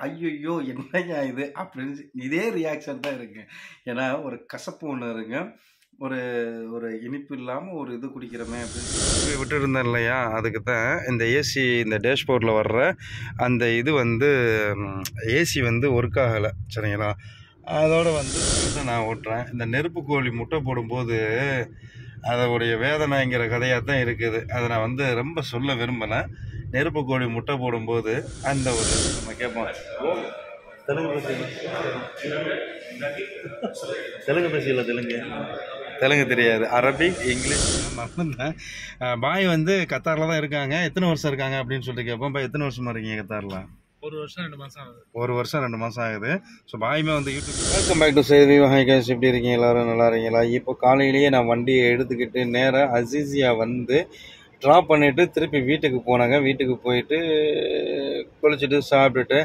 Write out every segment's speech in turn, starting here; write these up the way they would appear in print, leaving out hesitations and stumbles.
ஐயையோ! என்னய்யா இது அப்படின்னு இதே ரியாக்ஷன் தான் இருக்கு. ஏன்னா ஒரு கசப்பு ஒண்ணு இருக்கு. ஒரு ஒரு இனிப்பு இல்லாம ஒரு இது குடிக்கிறோமே அப்படின்னு விட்டுருந்தேன் இல்லையா? அதுக்கு தான் இந்த ஏசி இந்த டேஷ்போர்டில் வர்ற அந்த இது வந்து ஏசி வந்து ஒர்க் ஆகலை. சரிங்களா? அதோட வந்து நான் ஓட்டுறேன். இந்த நெருப்பு கோழி முட்டை போடும்போது அதோடைய வேதனைங்கிற கதையாக தான் இருக்குது. அதை நான் வந்து ரொம்ப சொல்ல விரும்பலை. நெருப்பு கோழி முட்டை போடும்போது அந்த ஒரு நம்ம கேட்போம், தெலுங்கு பேசல, தெலுங்கு தெரியாது, அரபிக், இங்கிலீஷ் மறந்துட்டேன். பாய் வந்து கத்தாரில் தான் இருக்காங்க. எத்தனை வருஷம் இருக்காங்க அப்படின்னு சொல்லிட்டு கேட்போம். பாய் எத்தனை வருஷமா இருக்கீங்க கத்தாரில்? 1 வருஷம் 2 மாதம் ஆகுது. 1 வருஷம் 2 மாதம் ஆகுது. ஸோ பாயுமே வந்து யூடியூப். வெல்கம் பேக் டு செய்தி. ஹாய் கைஸ், எப்படி இருக்கீங்க? எல்லோரும் நல்லா இருக்கீங்களா? இப்போ காலையிலேயே நான் வண்டியை எடுத்துக்கிட்டு நேராக அசிசியா வந்து ட்ராப் பண்ணிவிட்டு திருப்பி வீட்டுக்கு போனாங்க. வீட்டுக்கு போயிட்டு குளிச்சுட்டு சாப்பிட்டுட்டு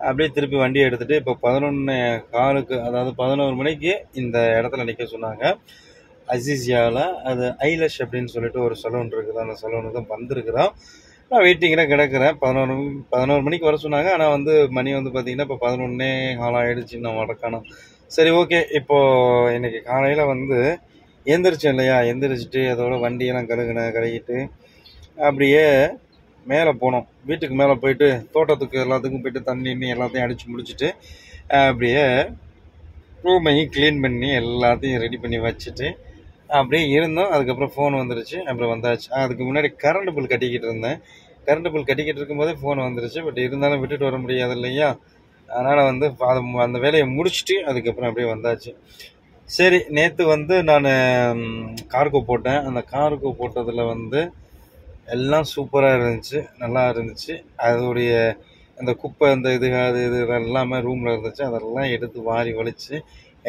அப்படியே திருப்பி வண்டியை எடுத்துகிட்டு இப்போ 11:15 அதாவது 11 மணிக்கு இந்த இடத்துல நிற்க சொன்னாங்க. அசிசியாவில் அது ஐலஷ் அப்படின்னு சொல்லிட்டு ஒரு சலூன் இருக்குது. அந்த சலூனுக்கு தான் வந்திருக்கிறோம். நான் வெயிட்டிங்கில் கிடக்கிறேன். 11 மணிக்கு வர சொன்னாங்க. ஆனால் வந்து மணி வந்து பார்த்திங்கன்னா இப்போ 11:15 ஆகிடுச்சு. நான் வடக்கானோம். சரி, ஓகே. இப்போது இன்றைக்கி காலையில் வந்து எந்திரிச்சேன் இல்லையா? எந்திரிச்சிட்டு அதோட வண்டியெல்லாம் கழுகிட்டு அப்படியே மேலே போனோம். வீட்டுக்கு மேலே போயிட்டு தோட்டத்துக்கு எல்லாத்துக்கும் போயிட்டு தண்ணி எல்லாத்தையும் அடித்து முடிச்சுட்டு அப்படியே ரூமையும் க்ளீன் பண்ணி எல்லாத்தையும் ரெடி பண்ணி வச்சுட்டு அப்படியே இருந்தோம். அதுக்கப்புறம் ஃபோன் வந்துருச்சு. அப்புறம் வந்தாச்சு. அதுக்கு முன்னாடி கரண்ட் பில் கட்டிக்கிட்டு இருந்தேன். கரண்ட் பில் கட்டிக்கிட்டு இருக்கும்போதே ஃபோன் வந்துருச்சு. பட் இருந்தாலும் விட்டுட்டு வர முடியாது இல்லையா? அதனால் வந்து அந்த வேலையை முடிச்சுட்டு அதுக்கப்புறம் அப்படியே வந்தாச்சு. சரி, நேற்று வந்து நான் கார்கோ போட்டேன். அந்த கார்கோ போட்டதில் வந்து எல்லாம் சூப்பராக இருந்துச்சு, நல்லா இருந்துச்சு. அதோடைய அந்த குப்பை அந்த இது எல்லாமே ரூமில் இருந்துச்சு. அதெல்லாம் எடுத்து வாரி வலித்து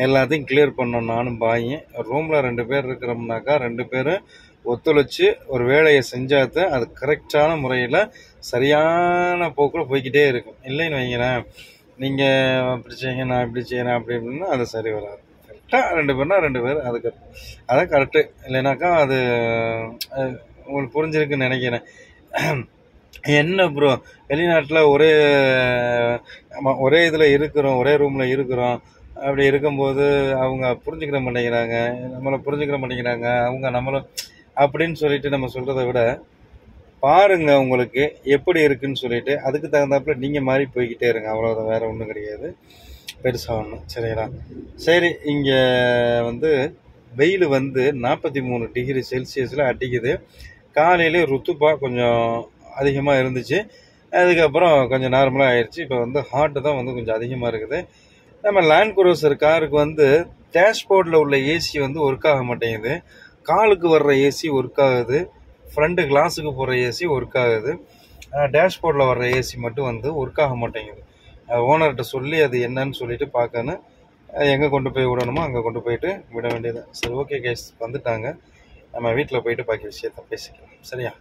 எல்லாத்தையும் கிளியர் பண்ணோம். நானும் பாயும் ரூமில் 2 பேர் இருக்கிறோம்னாக்கா 2 பேரும் ஒத்துழைச்சி ஒரு வேலையை செஞ்சாதான் அது கரெக்டான முறையில் சரியான போக்கில் போய்கிட்டே இருக்கும். இல்லைன்னு வைங்களேன், நீங்கள் அப்படி செய்யுங்க, நான் இப்படி செய்கிறேன் அப்படி இப்படின்னா அது சரி வராது. கரெக்டாக 2 பேர்னா 2 பேர் அதுக்கு அதான் கரெக்டு. இல்லைனாக்கா அது உங்களுக்கு புரிஞ்சிருக்குன்னு நினைக்கிறேன். என்ன ப்ரோ, வெளிநாட்டில் ஒரே இதில் இருக்கிறோம், ஒரே ரூமில் இருக்கிறோம். அப்படி இருக்கும்போது அவங்க புரிஞ்சுக்கிற மாட்டேங்கிறாங்க, நம்மளை புரிஞ்சுக்கிற மாட்டேங்கிறாங்க, அவங்க நம்மளும் அப்படின்னு சொல்லிட்டு நம்ம சொல்கிறத விட பாருங்க உங்களுக்கு எப்படி இருக்குன்னு சொல்லிட்டு அதுக்கு தகுந்தாப்புல நீங்கள் மாறி போய்கிட்டே இருங்க. அவ்வளோதான், வேறு ஒன்றும் கிடையாது பெருசாக ஒன்றும். சரிங்களா? சரி, இங்கே வந்து வெயில் வந்து 43 டிகிரி செல்சியஸில் அடிக்குது. காலையிலே ருத்துப்பா கொஞ்சம் அதிகமாக இருந்துச்சு. அதுக்கப்புறம் கொஞ்சம் நார்மலாக ஆயிடுச்சு. இப்போ வந்து ஹாட்டு தான் வந்து கொஞ்சம் அதிகமாக இருக்குது. நம்ம லேண்ட்க்ரூசர் காருக்கு வந்து டேஷ்போர்டில் உள்ள ஏசி வந்து ஒர்க் ஆக மாட்டேங்குது. காலுக்கு வர்ற ஏசி ஒர்க் ஆகுது, ஃப்ரண்ட்டு கிளாஸுக்கு போகிற ஏசி ஒர்க் ஆகுது. டேஷ்போர்டில் வர்ற ஏசி மட்டும் வந்து ஒர்க் ஆக மாட்டேங்குது. ஓனர்கிட்ட சொல்லி அது என்னன்னு சொல்லிட்டு பார்க்கணும். எங்கே கொண்டு போய் விடணுமோ அங்கே கொண்டு போயிட்டு விட வேண்டியது. சரி, ஓகே கேஸ், வந்துட்டாங்க. நம்ம வீட்டில் போயிட்டு பாக்கி விஷயத்த பேசிக்கலாம். சரியா?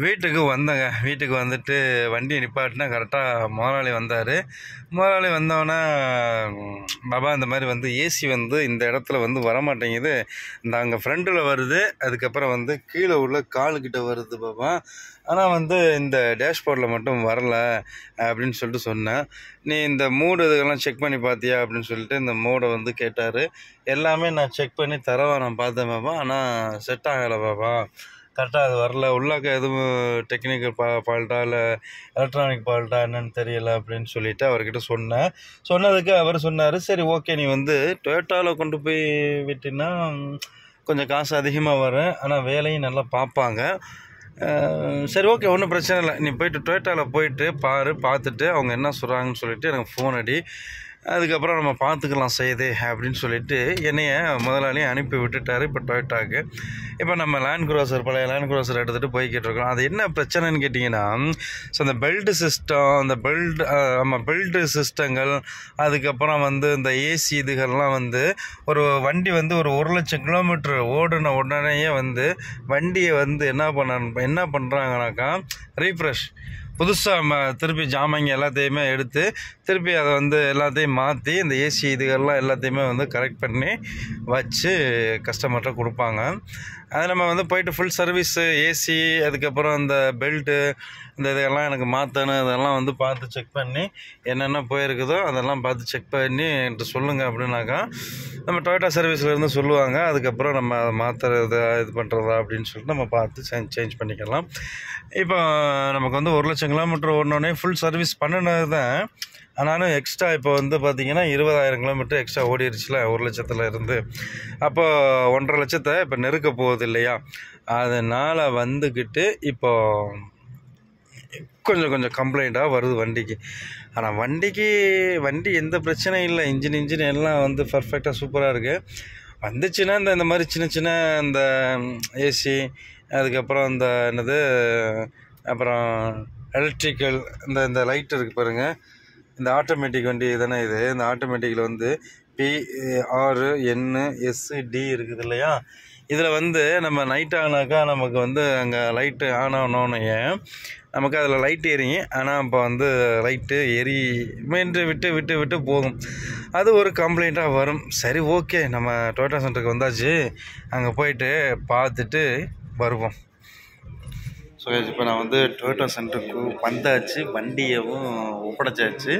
வீட்டுக்கு வந்தேங்க. வீட்டுக்கு வந்துட்டு வண்டியை நிப்பாட்டினா கரெக்டாக முதலாளி வந்தார். முதலாளி வந்தோடனே, பாபா இந்த மாதிரி வந்து ஏசி வந்து இந்த இடத்துல வந்து வரமாட்டேங்குது, இந்த அங்கே ஃப்ரண்டில் வருது, அதுக்கப்புறம் வந்து கீழே உள்ள காலுக்கிட்ட வருது பாபா, ஆனால் வந்து இந்த டேஷ்போர்டில் மட்டும் வரலை அப்படின்னு சொல்லிட்டு சொன்னேன். நீ இந்த மூடு இதெல்லாம் செக் பண்ணி பார்த்தியா அப்படின்னு சொல்லிட்டு இந்த மூடை வந்து கேட்டார். எல்லாமே நான் செக் பண்ணி தரவா நான் பார்த்தேன் பாபா, ஆனால் செட் ஆகலை பாபா, கரெக்டாக அது வரல, உள்ளாக்க எதுவும் டெக்னிக்கல் ஃபால்ட்டா இல்லை எலக்ட்ரானிக் ஃபால்ட்டா என்னன்னு தெரியலை அப்படின்னு சொல்லிவிட்டு அவர்கிட்ட சொன்னேன். சொன்னதுக்கு அவர் சொன்னார், சரி ஓகே, நீ வந்து டொயோட்டாவில் கொண்டு போய் விட்டினா கொஞ்சம் காசு அதிகமாக வரும், ஆனால் வேலையும் நல்லா பார்ப்பாங்க. சரி, ஓகே, ஒன்றும் பிரச்சனை இல்லை, நீ போயிட்டு டொயோட்டாவில் போயிட்டு பார்த்துட்டு அவங்க என்ன சொல்கிறாங்கன்னு சொல்லிவிட்டு எனக்கு ஃபோன் அடி, அதுக்கப்புறம் நம்ம பார்த்துக்கலாம் செய்யுது அப்படின்னு சொல்லிட்டு என்னைய முதலாளியும் அனுப்பி விட்டுட்டார். இப்போ டொயோட்டாவுக்கு இப்போ நம்ம லேண்ட்க்ரூசர், பழைய லேண்ட்க்ரூசர் எடுத்துகிட்டு போய்கிட்டு இருக்கோம். அது என்ன பிரச்சனைன்னு கேட்டிங்கன்னா, ஸோ அந்த பெல்ட் சிஸ்டம், அந்த பெல்ட்டு சிஸ்டங்கள், அதுக்கப்புறம் வந்து இந்த ஏசி இதுகள்லாம் வந்து ஒரு வண்டி வந்து ஒரு 1,00,000 கிலோமீட்டர் ஓடின உடனேயே வந்து வண்டியை வந்து என்ன பண்ணுறாங்கனாக்கா ரீஃப்ரெஷ், புதுசாக திருப்பி ஜாமாங்க எல்லாத்தையுமே எடுத்து திருப்பி அதை வந்து எல்லாத்தையும் மாற்றி இந்த ஏசி இதுகள்லாம் எல்லாத்தையுமே வந்து கரெக்ட் பண்ணி வச்சு கஸ்டமர்கிட்ட கொடுப்பாங்க. அது நம்ம வந்து போயிட்டு ஃபுல் சர்வீஸு, ஏசி, அதுக்கப்புறம் அந்த பெல்ட்டு, இந்த இதெல்லாம் எனக்கு மாற்றணும், இதெல்லாம் வந்து பார்த்து செக் பண்ணி என்னென்ன போயிருக்குதோ அதெல்லாம் பார்த்து செக் பண்ணி என்கிட்ட சொல்லுங்கள் அப்படின்னாக்கா நம்ம டொயோட்டா சர்வீஸ்லேருந்து சொல்லுவாங்க. அதுக்கப்புறம் நம்ம அதை மாற்றுறதா இது பண்ணுறதா அப்படின்னு சொல்லிட்டு நம்ம பார்த்து சேஞ்ச் பண்ணிக்கலாம். இப்போ நமக்கு வந்து 1,00,000 கிலோமீட்டர் ஓடனோடனே ஃபுல் சர்வீஸ் பண்ணினது தான். ஆனாலும் எக்ஸ்ட்ரா இப்போ வந்து பார்த்திங்கன்னா 20,000 கிலோமீட்டர் எக்ஸ்ட்ரா ஓடிடுச்சுல 1,00,000 இருந்து. அப்போ 1,50,000 இப்போ நெருக்க போகுது இல்லையா? அதனால் வந்துக்கிட்டு இப்போ கொஞ்சம் கம்ப்ளைண்ட்டாக வருது வண்டிக்கு. ஆனால் வண்டி எந்த பிரச்சனையும் இல்லை. இன்ஜின் எல்லாம் வந்து பர்ஃபெக்டாக சூப்பராக இருக்குது. வந்துச்சுன்னா இந்த மாதிரி சின்ன இந்த ஏசி, அதுக்கப்புறம் இந்த என்னது, அப்புறம் எலக்ட்ரிக்கல் இந்த லைட் இருக்குது பாருங்கள். இந்த ஆட்டோமேட்டிக் வண்டி தானே இது. இந்த ஆட்டோமேட்டிக்கில் வந்து PRNSD இருக்குது இல்லையா? இதில் வந்து நம்ம நைட் ஆனாக்கா நமக்கு வந்து அங்கே லைட்டு ஆன் ஆனோன்னே நமக்கு அதில் லைட் எரியும். ஆனால் இப்போ வந்து லைட்டு விட்டு போகும். அது ஒரு கம்ப்ளைண்ட்டாக வரும். சரி, ஓகே, நம்ம டொயோட்டா சென்டருக்கு வந்தாச்சு, அங்கே போயிட்டு பார்த்துட்டு வருவோம். ஸோ இப்போ நான் வந்து டொயோட்டா சென்டருக்கு வந்தாச்சு, வண்டியவும் ஒப்படைச்சாச்சு.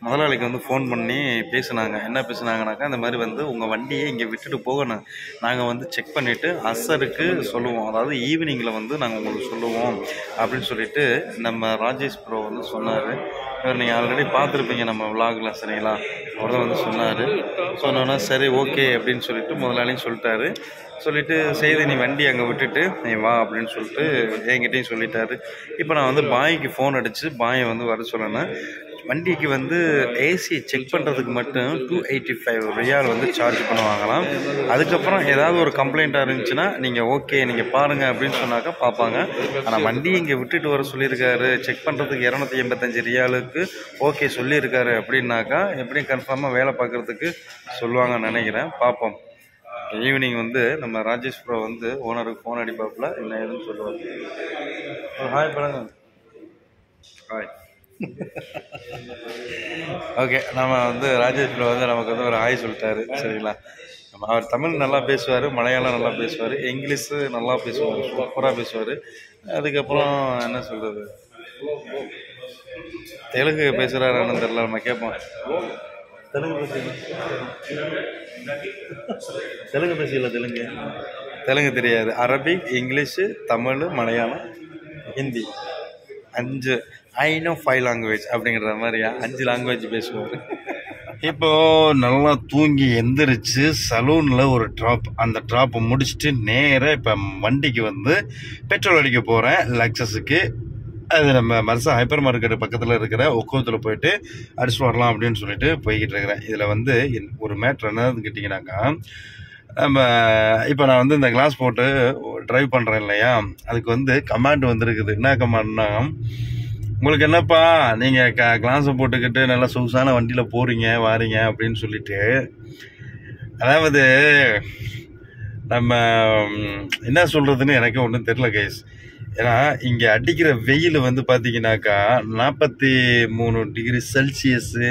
முதலாளிக்கு வந்து ஃபோன் பண்ணி பேசுனாங்க. என்ன பேசுனாங்கனாக்கா, இந்த மாதிரி வந்து உங்கள் வண்டியை இங்கே விட்டுட்டு போகணும், நாங்கள் வந்து செக் பண்ணிவிட்டு அசருக்கு சொல்லுவோம், அதாவது ஈவினிங்கில் வந்து நாங்கள் உங்களுக்கு சொல்லுவோம் அப்படின்னு சொல்லிட்டு நம்ம ராஜேஷ் ப்ரோ வந்து சொன்னார். நீங்கள் ஆல்ரெடி பார்த்துருப்பீங்க நம்ம விலாகில், சரிங்களா? அவர் தான் வந்து சொன்னார். சொன்னோன்னா சரி ஓகே அப்படின்னு சொல்லிட்டு முதலாளியும் சொல்லிட்டாரு. சொல்லிவிட்டு செய்தி நீ வண்டி அங்கே விட்டுட்டு நீ வா அப்படின்னு சொல்லிட்டு என்கிட்டையும் சொல்லிட்டாரு. இப்போ நான் வந்து பாய்க்கு ஃபோன் அடித்து பாயை வந்து வர சொல்லணும். வண்டிக்கு வந்து ஏசி செக் பண்ணுறதுக்கு மட்டும் 285 ரியால் வந்து சார்ஜ் பண்ணுவாங்களாம். அதுக்கப்புறம் ஏதாவது ஒரு கம்ப்ளைண்ட்டாக இருந்துச்சுன்னா நீங்கள் ஓகே நீங்கள் பாருங்கள் அப்படின்னு சொன்னாக்கா பார்ப்பாங்க. ஆனால் வண்டி இங்கே விட்டுட்டு வர சொல்லியிருக்காரு, செக் பண்ணுறதுக்கு 285 ரியாலுக்கு ஓகே சொல்லியிருக்காரு அப்படின்னாக்கா எப்படியும் கன்ஃபார்மாக வேலை பார்க்குறதுக்கு சொல்லுவாங்கன்னு நினைக்கிறேன். பார்ப்போம். ஈவினிங் வந்து நம்ம ராஜேஷ் ப்ரோ வந்து ஓனருக்கு ஃபோன் அடிப்பாப்புல, என்ன ஏதுன்னு சொல்லுவாங்க. ஹாய் பண்ணுங்க. ஹாய். ஓகே, நம்ம வந்து ராஜேஷ் ப்ரோ வந்து நமக்கு வந்து ஒரு ஹாய் சொல்லிட்டாரு, சரிங்களா? அவர் தமிழ் நல்லா பேசுவார், மலையாளம் நல்லா பேசுவார், இங்கிலீஷு நல்லா பேசுவார், சூப்பராக பேசுவார். அதுக்கப்புறம் என்ன சொல்கிறது, தெலுங்கு பேசுகிறாருன்னு தெரியல, நம்ம கேட்போம். தெலுங்கு தெரியாது. Arabic, English, Tamil, Malayalam, Hindi, 5 I know 5 language அப்படிங்கிற மாதிரியா 5 லாங்குவேஜ் பேசுவார். இப்போது நல்லா தூங்கி எந்திரிச்சு சலூனில் ஒரு ட்ராப், அந்த ட்ராப்பை முடிச்சுட்டு நேராக இப்போ வண்டிக்கு வந்து பெட்ரோல் அடிக்க போகிறேன் லக்ஸஸுக்கு. அது நம்ம மர்சா ஹைப்பர் மார்க்கெட் பக்கத்தில் இருக்கிற ஒக்கோத்தில் போயிட்டு அடிச்சுட்டு வரலாம் அப்படின்னு சொல்லிட்டு போய்கிட்டு இருக்கிறேன். இதில் வந்து ஒரு மேட்ரு என்னன்னு கேட்டிங்கனாக்கா, நம்ம இப்போ நான் வந்து இந்த கிளாஸ் போட்டு ட்ரைவ் பண்ணுறேன் இல்லையா, அதுக்கு வந்து கமாண்ட் வந்துருக்குது. என்ன கமாண்ட்னா, உங்களுக்கு என்னப்பா நீங்கள் கிளாஸை போட்டுக்கிட்டு நல்லா சொகுசான வண்டியில் போகிறீங்க வாரீங்க அப்படின்னு சொல்லிட்டு, அதாவது நம்ம என்ன சொல்கிறதுன்னு எனக்கு ஒன்றும் தெரில கைஸ். ஏன்னா இங்கே அடிக்கிற வெயில் வந்து பார்த்தீங்கன்னாக்கா 43 டிகிரி செல்சியஸு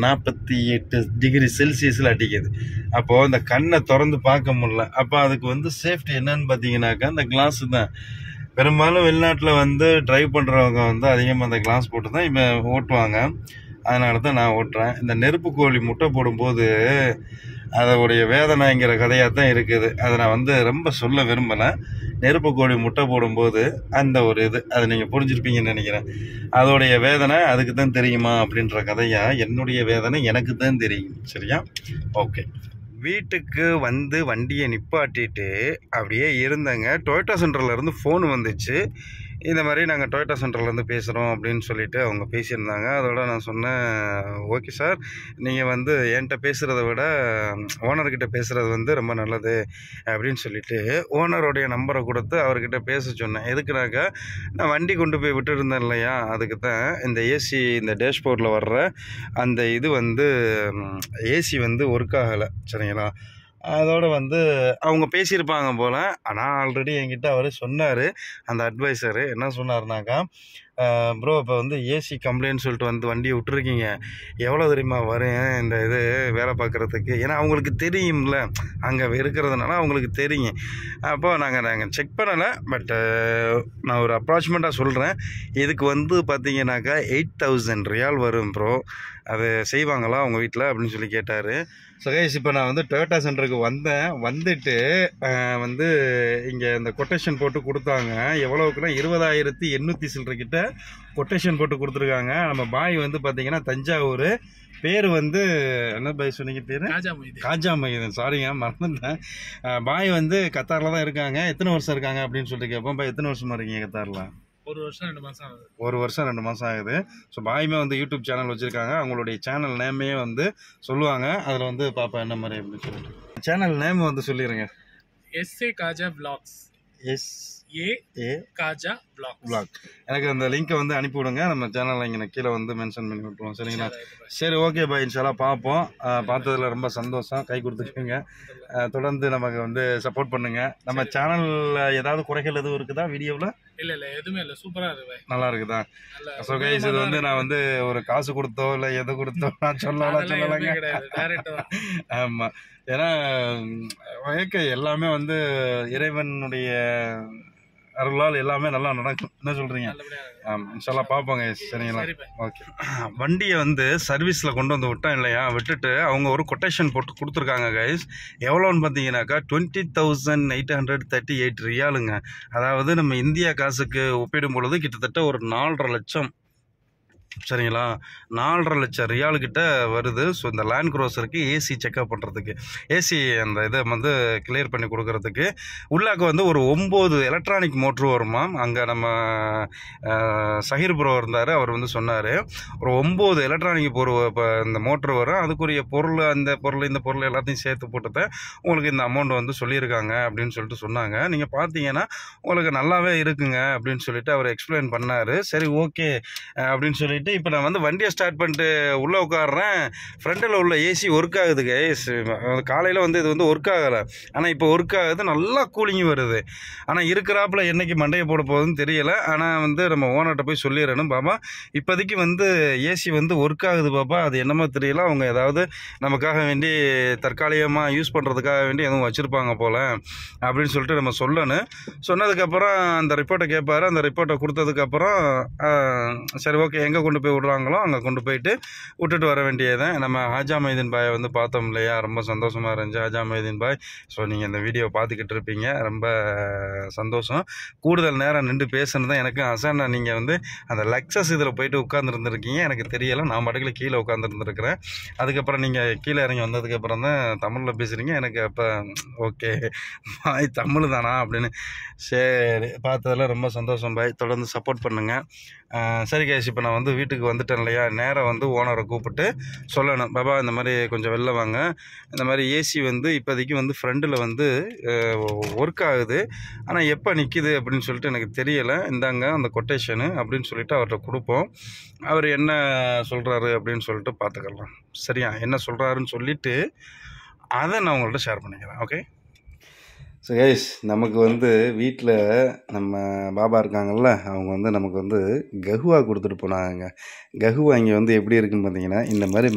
48 டிகிரி செல்சியஸில் அடிக்குது. அப்போது இந்த கண்ணை திறந்து பார்க்க முடியல. அப்போ அதுக்கு வந்து சேஃப்டி என்னன்னு பார்த்தீங்கன்னாக்கா இந்த கிளாஸு தான். பெரும்பாலும் வெளிநாட்டில் வந்து ட்ரைவ் பண்ணுறவங்க வந்து அதிகமாக அந்த கிளாஸ் போட்டு தான் இப்போ ஓட்டுவாங்க. அதனால தான் நான் ஓட்டுறேன். இந்த நெருப்பு கோழி முட்டை போடும்போது அதோடைய வேதனைங்கிற கதையாக தான் இருக்குது. அதை நான் வந்து ரொம்ப சொல்ல விரும்பலை. நெருப்பு கோழி முட்டை போடும்போது அந்த ஒரு இது, அதை நீங்கள் புரிஞ்சிருப்பீங்கன்னு நினைக்கிறேன். அதோடைய வேதனை அதுக்கு தான் தெரியுமா அப்படின்ற கதையாக என்னுடைய வேதனை எனக்கு தான் தெரியும், சரியா? ஓகே, வீட்டுக்கு வந்து வண்டியை நிப்பாட்டிட்டு அப்படியே இருந்தேங்க. டொயோட்டா சென்டர்லேருந்து ஃபோன் வந்துச்சு. இந்த மாதிரி நாங்கள் டொயோட்டா சென்டர்லேருந்து பேசுகிறோம் அப்படின்னு சொல்லிட்டு அவங்க பேசியிருந்தாங்க. அதோட நான் சொன்னேன், ஓகே சார், நீங்கள் வந்து என்கிட்ட பேசுகிறத விட ஓனர்கிட்ட பேசுகிறது வந்து ரொம்ப நல்லது அப்படின்னு சொல்லிட்டு ஓனருடைய நம்பரை கொடுத்து அவர்கிட்ட பேச சொன்னேன். எதுக்குனாக்கா, நான் வண்டி கொண்டு போய் விட்டுருந்தேன் இல்லையா, அதுக்கு தான் இந்த ஏசி, இந்த டேஷ்போர்டில் வர்ற அந்த இது வந்து ஏசி வந்து ஒர்க் ஆகலை, சரிங்களா? அதோடு வந்து அவங்க பேசியிருப்பாங்க போல். ஆனால் ஆல்ரெடி என்கிட்ட அவர் சொன்னார், அந்த அட்வைசரு என்ன சொன்னார்னாக்கா, ப்ரோ இப்போ வந்து ஏசி கம்ப்ளைண்ட் சொல்லிட்டு வந்து வண்டியை விட்டுருக்கீங்க, எவ்வளோ தெரியுமா வரும் இந்த இது வேலை பார்க்குறதுக்கு? ஏன்னா அவங்களுக்கு தெரியும்ல, அங்கே இருக்கிறதுனால அவங்களுக்கு தெரியும். அப்போ நாங்கள் செக் பண்ணலை. பட்டு நான் ஒரு அப்ராக்சிமேட்டாக சொல்கிறேன். இதுக்கு வந்து பார்த்தீங்கன்னாக்கா 8000 ரியால் வரும் ப்ரோ. அது செய்வாங்களா உங்கள் வீட்டில் அப்படின்னு சொல்லி கேட்டார். ஸோ கைஸ், இப்போ நான் வந்து டொயோட்டா சென்டருக்கு வந்துட்டு வந்து இங்கே இந்த கொட்டேஷன் போட்டு கொடுத்தாங்க. எவ்வளோக்குன்னா 20,800 சில்லறக்கிட்ட கொட்டேஷன் போட்டு கொடுத்துருக்காங்க. நம்ம பாய் வந்து பார்த்தீங்கன்னா தஞ்சாவூர், பேர் வந்து என்ன பாய் சொன்னீங்க பேர்? காஜா மைதன். சாரிங்க, மறந்துட்டேன். பாய் வந்து கத்தாரில் தான் இருக்காங்க. எத்தனை வருஷம் இருக்காங்க அப்படின்னு சொல்லிட்டு கேட்போம். பாய் எத்தனை வருஷமா இருக்கீங்க கத்தாரில்? 1 வருஷம் 2 மாசம் ஆகுது. 1 வருஷம் 2 மாதம் ஆகுது. ஸோ பாயுமே வந்து யூடியூப் சேனல் வச்சுருக்காங்க. அவங்களுடைய சேனல் நேமே வந்து சொல்லுவாங்க. அதில் வந்து பாப்பா என்ன மாதிரி அப்படின்னு சொல்லிட்டு சேனல் நேம் வந்து சொல்லிடுங்க. SA Khaja vlogs. SA Khaja vlog. எனக்கு அந்த லிங்கை வந்து அனுப்பி விடுங்க. நம்ம சேனலில் இங்கே கீழே வந்து மென்ஷன் பண்ணி விட்டுருவோம். சரிங்களா? சரி, ஓகே பாய். இன்ஷால்லாம் பார்ப்போம். பார்த்ததுல ரொம்ப சந்தோஷம். கை கொடுத்துக்கோங்க. தொடர்ந்து நமக்கு வந்து சப்போர்ட் பண்ணுங்க. நம்ம சேனலில் ஏதாவது குறைகள் எதுவும் இருக்குதா வீடியோவில்? இல்ல எதுவுமே இல்ல, சூப்பரா இருக்கு. நல்லா இருக்குதா? ஸோ கைஸ், இது வந்து நான் வந்து ஒரு காசு கொடுத்தோ இல்லை எது கொடுத்தோ நான் சொல்லலாங்க. ஆமாம், ஏன்னா வாழ்க்கை எல்லாமே வந்து இறைவனுடைய அருளால் எல்லாமே நல்லா நடக்கும். என்ன சொல்றீங்க? ஆமாம், இன்ஷால்லா பார்ப்போங்க. சரிங்களா? ஓகே. வண்டியை வந்து சர்வீஸில் கொண்டு வந்து விட்டோம் இல்லையா, விட்டுட்டு அவங்க ஒரு கொட்டேஷன் போட்டு கொடுத்துருக்காங்க கைஸ். எவ்வளோன்னு பார்த்தீங்கன்னாக்கா 20,838 ரியாலுங்க. அதாவது நம்ம இந்தியா காசுக்கு ஒப்பிடும் பொழுது கிட்டத்தட்ட ஒரு 4.5 லட்சம். சரிங்களா? 4.5 லட்சம் ரியாலுக்கிட்ட வருது. ஸோ இந்த லேண்ட் க்ரூசருக்கு ஏசி செக்அப் பண்ணுறதுக்கு, ஏசி அந்த இதை வந்து கிளியர் பண்ணி கொடுக்கறதுக்கு உள்ளாக்க வந்து ஒரு 9 எலக்ட்ரானிக் மோட்ரு வருமா. அங்கே நம்ம சஹீர் ப்ரோ இருந்தார். அவர் வந்து சொன்னார் ஒரு 9 எலக்ட்ரானிக் இப்போ இந்த மோட்ரு வரும். அதுக்குரிய பொருள், அந்த பொருள் இந்த பொருள் எல்லாத்தையும் சேர்த்து போட்டுதான் உங்களுக்கு இந்த அமௌண்ட் வந்து சொல்லியிருக்காங்க அப்படின்னு சொல்லிட்டு சொன்னாங்க. நீங்கள் பார்த்தீங்கன்னா உங்களுக்கு நல்லாவே இருக்குங்க அப்படின்னு சொல்லிட்டு அவர் எக்ஸ்பிளைன் பண்ணார். சரி, ஓகே அப்படின்னு சொல்லிட்டு இப்போ நான் வந்து வண்டியை ஸ்டார்ட் பண்ணிட்டு உள்ளே உட்காடுறேன். ஃப்ரண்டில் உள்ள ஏசி ஒர்க் ஆகுது கைஸ். காலையில் வந்து இது வந்து ஒர்க் ஆகலை, ஆனால் இப்போ ஒர்க் ஆகுது. நல்லா கூலிங் வருது. ஆனால் இருக்கிறாப்புல என்னைக்கு மண்டையை போட போகுதுன்னு தெரியலை. ஆனால் வந்து நம்ம ஓனர்கிட்ட போய் சொல்லிடணும். பாப்பா இப்போதைக்கு வந்து ஏசி வந்து ஒர்க் ஆகுது பாப்பா, அது என்னமோ தெரியல, அவங்க ஏதாவது நமக்காக வேண்டி தற்காலிகமாக யூஸ் பண்ணுறதுக்காக வேண்டி எதுவும் வச்சுருப்பாங்க போல் அப்படின்னு சொல்லிட்டு நம்ம சொல்லணும். சொன்னதுக்கப்புறம் அந்த ரிப்போர்ட்டை கேட்பார். அந்த ரிப்போர்ட்டை கொடுத்ததுக்கப்புறம் சரி ஓகே, எங்கே கொண்டு போய் விடுறாங்களோ அங்கே கொண்டு போயிட்டு விட்டுட்டு வர வேண்டியதுதான். நம்ம ஹாஜா மைதீன் பாயை வந்து பார்த்தோம் இல்லையா, ரொம்ப சந்தோஷமாக இருந்துச்சு ஹாஜா மைதீன் பாய். ஸோ நீங்கள் இந்த வீடியோ பார்த்துக்கிட்டு இருப்பீங்க, ரொம்ப சந்தோஷம். கூடுதல் நேரம் நின்று பேசுனது தான் எனக்கு அசானா. நீங்கள் வந்து அந்த லக்ஸஸ் இதில் போயிட்டு உட்காந்துருந்துருக்கீங்க, எனக்கு தெரியலை. நான் பாட்டுக்கு கீழே உட்காந்துருந்துருக்கிறேன். அதுக்கப்புறம் நீங்கள் கீழே இறங்கி வந்ததுக்கப்புறம் தான் தமிழில் பேசுகிறீங்க. எனக்கு அப்போ ஓகே பாய் தமிழ் தானா அப்படின்னு. சரி, பார்த்ததில் ரொம்ப சந்தோஷம் பாய். தொடர்ந்து சப்போர்ட் பண்ணுங்கள். சரி கேஷ், இப்போ நான் வந்து வீட்டுக்கு வந்துட்டேன் இல்லையா, நேராக வந்து ஓனரை கூப்பிட்டு சொல்லணும், பாபா இந்த மாதிரி கொஞ்சம் வெளில வாங்க, இந்த மாதிரி ஏசி வந்து இப்போதைக்கு வந்து ஃப்ரண்டில் வந்து ஒர்க் ஆகுது, ஆனால் எப்போ நிற்கிது அப்படின்னு சொல்லிட்டு எனக்கு தெரியலை, இந்தாங்க அந்த கொட்டேஷனு அப்படின்னு சொல்லிட்டு அவர்கிட்ட கொடுப்போம். அவர் என்ன சொல்கிறாரு அப்படின்னு சொல்லிட்டு பார்த்துக்கலாம். சரியா? என்ன சொல்கிறாருன்னு சொல்லிவிட்டு அதை நான் உங்கள்கிட்ட ஷேர் பண்ணிக்கிறேன். ஓகே. ஸோ கைஸ், நமக்கு வந்து வீட்டில் நம்ம பாபா இருக்காங்கள்ல, அவங்க வந்து நமக்கு வந்து கஹுவா கொடுத்துட்டு போனாங்க. கஹுவா இங்கே வந்து எப்படி இருக்குன்னு பார்த்தீங்கன்னா, இந்த மாதிரி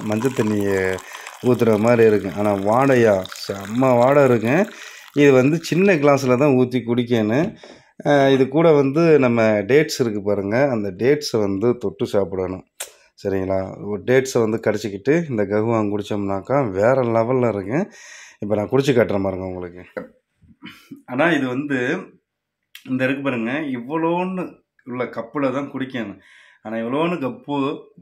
மஞ்சள் தண்ணியை ஊற்றுற மாதிரி இருக்கும். ஆனால் வாடையா செம்ம வாடை இருக்கும். இது வந்து சின்ன கிளாஸில் தான் ஊற்றி குடிக்கணும். இது கூட வந்து நம்ம டேட்ஸ் இருக்குது பாருங்கள், அந்த டேட்ஸை வந்து தொட்டு சாப்பிடணும். சரிங்களா? ஒரு டேட்ஸை வந்து கடிச்சிக்கிட்டு இந்த கஹுவா குடித்தோம்னாக்கா வேறு லெவலில் இருக்கும். இப்போ நான் குடிச்சு காட்டுறேன் பாருங்க உங்களுக்கு. ஆனால் இது வந்து இந்த இருக்கு பாருங்க, இவ்வளோன்னு உள்ள கப்பில் தான் குடிக்கணும். ஆனால் இவ்வளோன்னு கப்பு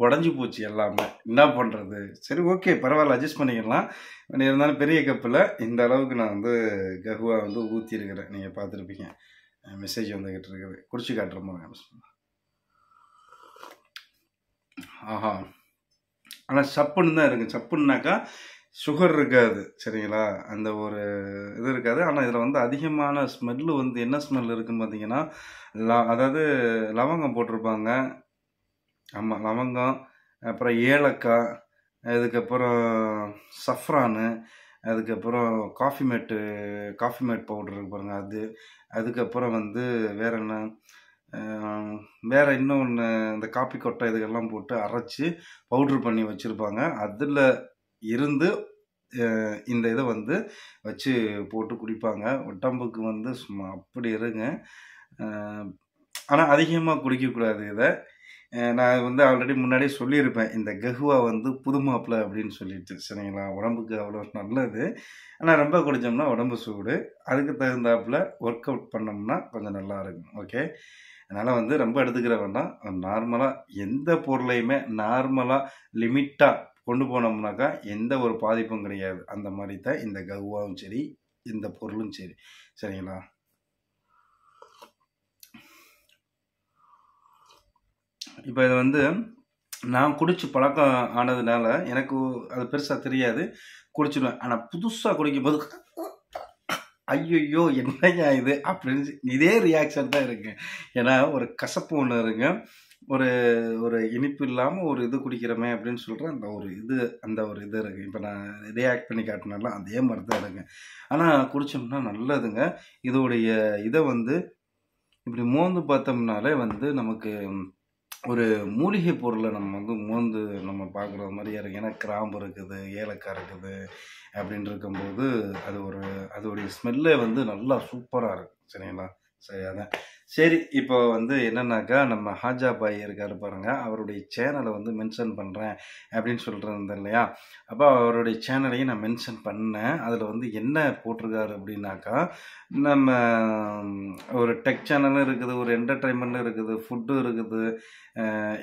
உடஞ்சி போச்சு எல்லாமே. என்ன பண்ணுறது? சரி ஓகே, பரவாயில்ல, அட்ஜஸ்ட் பண்ணிக்கலாம். இருந்தாலும் பெரிய கப்பில் இந்த அளவுக்கு நான் வந்து கஹுவா வந்து ஊற்றிருக்கிறேன். நீங்கள் பார்த்துருப்பீங்க, மெசேஜ் வந்துக்கிட்டு இருக்குது. குடிச்சு காட்டுறேன் பாருங்க. ஆஹா, ஆனால் சப்புன்னு தான் இருக்குது. சப்புன்னாக்கா சுகர் இருக்காது. சரிங்களா? அந்த ஒரு இது இருக்காது. ஆனால் இதில் வந்து அதிகமான ஸ்மெல்லு வந்து என்ன ஸ்மெல் இருக்குதுன்னு பார்த்தீங்கன்னா, அதாவது லவங்கம் போட்டிருப்பாங்க. ஆமாம், லவங்கம், அப்புறம் ஏலக்காய், அதுக்கப்புறம் சஃப்ரானு, அதுக்கப்புறம் காஃபி மேட் பவுடர் இருக்கு பாருங்கள் அது, அதுக்கப்புறம் வந்து வேறு என்ன, வேறு இன்னொன்று இந்த காப்பி கொட்டை இதுக்கெல்லாம் போட்டு அரைச்சி பவுட்ரு பண்ணி வச்சுருப்பாங்க. அதில் இருந்து இந்த இதை வந்து வச்சு போட்டு குடிப்பாங்க. உடம்புக்கு வந்து சும்மா அப்படி இருங்க. ஆனால் அதிகமாக குடிக்கக்கூடாது இதை. நான் வந்து ஆல்ரெடி முன்னாடியே சொல்லியிருப்பேன், இந்த கஹுவா வந்து புது மாப்பிள்ளை அப்படின்னு சொல்லிட்டு, சரிங்களா? உடம்புக்கு அவ்வளோ நல்லது. ஆனால் ரொம்ப குடித்தோம்னா உடம்பு சூடு. அதுக்கு தகுந்தாப்புல ஒர்க் அவுட் பண்ணோம்னா கொஞ்சம் நல்லா இருக்கும். ஓகே, அதனால் வந்து ரொம்ப எடுத்துக்கிற வேண்டாம். நார்மலாக எந்த பொருளையுமே நார்மலாக லிமிட்டாக கொண்டு போனோம்னாக்கா எந்த ஒரு பாதிப்பும் கிடையாது. அந்த மாதிரி தான் இந்த கஹுவாவும் சரி, இந்த பொருளும் சரி, சரிங்களா? இப்போ இதை வந்து நான் குடிச்சு பழக்கம் ஆனதுனால எனக்கு அது பெருசாக தெரியாது, குடிச்சிடுவேன். ஆனால் புதுசாக குடிக்கும்போது ஐயோ என்னையா இது அப்படின்னு இதே ரியாக்ஷன் தான் இருக்கு. ஏன்னா ஒரு கசப்பு ஒன்று இருங்க, ஒரு ஒரு இனிப்பு இல்லாமல் ஒரு இது குடிக்கிறோமே அப்படின்னு சொல்கிற அந்த ஒரு இது இருக்குது. இப்போ நான் ரியாக்ட் பண்ணி காட்டினால அதே மாதிரி தான் இருக்கு. ஆனால் குடித்தோம்னா நல்லதுங்க. இதோடைய இதை வந்து இப்படி மோந்து பார்த்தோம்னாலே வந்து நமக்கு ஒரு மூலிகை பொருளை நம்ம வந்து மோந்து நம்ம பார்க்குற மாதிரியே இருக்குது. ஏன்னா கிராம்பு இருக்குது, ஏலக்காய் இருக்குது அப்படின்னு இருக்கும்போது அதோடைய ஸ்மெல்லே வந்து நல்லா சூப்பராக இருக்கும், சரிங்களா? சரி, அதான் சரி. இப்போ வந்து என்னன்னாக்கா, நம்ம ஹாஜா பாய் இருக்காரு பாருங்க, அவருடைய சேனலை வந்து மென்ஷன் பண்ணுறேன் அப்படின்னு சொல்லிட்டு இல்லையா? அப்போ அவருடைய சேனலையும் நான் மென்ஷன் பண்ணேன். அதில் வந்து என்ன போட்டிருக்காரு அப்படின்னாக்கா, நம்ம ஒரு டெக் சேனலும் இருக்குது, ஒரு என்டர்டைன்மெண்ட்டும் இருக்குது, ஃபுட்டும் இருக்குது,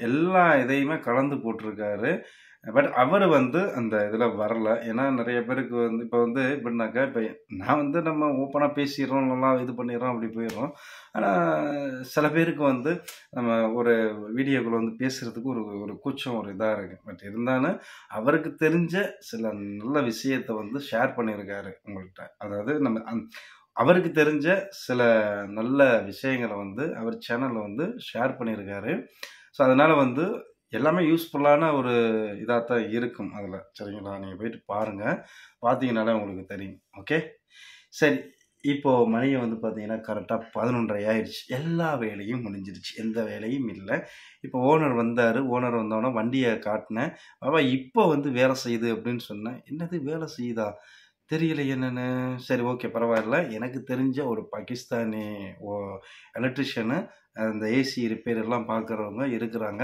எல்லா இதையுமே கலந்து போட்டிருக்காரு. பட் அவர் வந்து அந்த இதில் வரல. ஏன்னா நிறைய பேருக்கு வந்து இப்போ வந்து எப்படின்னாக்கா, இப்போ நான் வந்து நம்ம ஓப்பனாக பேசிடுறோம், நல்லா இது பண்ணிடுறோம், அப்படி போயிடுறோம். ஆனால் சில பேருக்கு வந்து நம்ம ஒரு வீடியோக்குள்ள வந்து பேசுகிறதுக்கு ஒரு ஒரு கூச்சம், ஒரு இதாக இருக்குது. பட் இருந்தாலும் அவருக்கு தெரிஞ்ச சில நல்ல விஷயத்தை வந்து ஷேர் பண்ணியிருக்காரு உங்கள்கிட்ட. அதாவது அவருக்கு தெரிஞ்ச சில நல்ல விஷயங்களை வந்து அவர் சேனலில் வந்து ஷேர் பண்ணியிருக்காரு. ஸோ அதனால் வந்து எல்லாமே யூஸ்ஃபுல்லான ஒரு இதாக தான் இருக்கும் அதில், சரிங்களா? நீங்கள் போயிட்டு பாருங்கள், பார்த்தீங்கன்னாலே உங்களுக்கு தெரியும். ஓகே, சரி. இப்போது மணியை வந்து பார்த்தீங்கன்னா கரெக்டாக 11:30 ஆயிடுச்சு. எல்லா வேலையும் முடிஞ்சிருச்சு, எந்த வேலையும் இல்லை. இப்போ ஓனர் வந்தார். ஓனர் வந்தோடனே வண்டியை காட்டினேன். பாபா இப்போ வந்து வேலை செய்யுது அப்படின்னு சொன்னேன். என்னது வேலை செய்யுதா தெரியல என்னன்னு. சரி, ஓகே, பரவாயில்ல. எனக்கு தெரிஞ்ச ஒரு பாகிஸ்தானி எலக்ட்ரிஷியனு, அந்த ஏசி ரிப்பேர் எல்லாம் பார்க்குறவங்க இருக்கிறாங்க.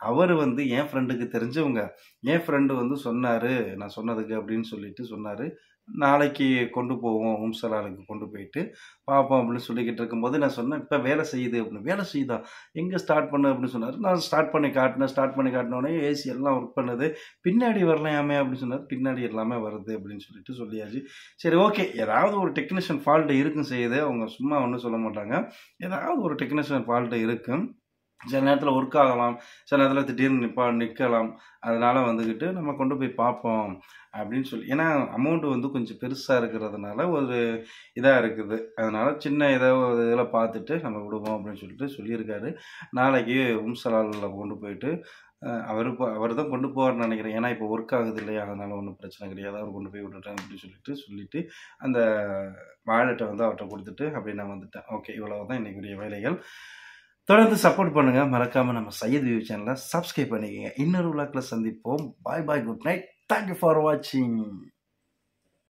அவர் வந்து என் ஃப்ரெண்டுக்கு தெரிஞ்சவங்க. என் ஃப்ரெண்டு வந்து சொன்னார், நான் சொன்னதுக்கு அப்படின்னு சொல்லிட்டு சொன்னார், நாளைக்கு கொண்டு போவோம், உம்சலாலுக்கு கொண்டு போயிட்டு பார்ப்போம் அப்படின்னு சொல்லிக்கிட்டு இருக்கும்போது நான் சொன்னேன், இப்போ வேலை செய்யுது அப்படின்னு. வேலை செய்யுதா, எங்கே ஸ்டார்ட் பண்ணு அப்படின்னு சொன்னார். நான் ஸ்டார்ட் பண்ணி காட்டினோடனே ஏசி எல்லாம் ஒர்க் பண்ணுது, பின்னாடி வரலையாமே அப்படின்னு சொன்னார். பின்னாடி எல்லாமே வருது அப்படின்னு சொல்லிட்டு சொல்லியாச்சு. சரி, ஓகே, ஏதாவது ஒரு டெக்னீஷியன் ஃபால்ட்டு இருக்கும் செய்யுது, அவங்க சும்மா ஒன்றும் சொல்ல மாட்டாங்க. ஏதாவது ஒரு டெக்னீஷியன் ஃபால்ட்டு இருக்கும். சில நேரத்தில் ஒர்க் ஆகலாம், சில நேரத்தில் திடீர்னு நிற்கலாம். அதனால் வந்துக்கிட்டு நம்ம கொண்டு போய் பார்ப்போம் அப்படின்னு சொல்லி, ஏன்னா அமௌண்ட்டு வந்து கொஞ்சம் பெருசாக இருக்கிறதுனால ஒரு இதாக இருக்குது. அதனால் சின்ன ஏதோ ஒரு இதில் பார்த்துட்டு நம்ம விடுவோம் அப்படின்னு சொல்லிட்டு சொல்லியிருக்காரு. நாளைக்கு உம்சலாலில் கொண்டு போயிட்டு அவர் தான் கொண்டு போவார்னு நினைக்கிறேன். ஏன்னா இப்போ ஒர்க் ஆகுது இல்லையா, அதனால் ஒன்றும் பிரச்சனை கிடையாது, அவர் கொண்டு போய் விட்டுட்டேன் அப்படின்னு சொல்லிட்டு அந்த வாலெட்டை வந்து அவர்கிட்ட கொடுத்துட்டு அப்படியே நான் வந்துட்டேன். ஓகே, இவ்வளவு தான் இன்றைக்குரிய வேலைகள். தொடர்ந்து சப்போர்ட் பண்ணுங்க. மறக்காம நம்ம சையத் வியூ சேனலை சப்ஸ்கிரைப் பண்ணிக்கங்க. இன்னொரு விழாக்கில் சந்திப்போம். பாய் பாய், குட் நைட். தேங்க்யூ ஃபார் வாட்சிங்.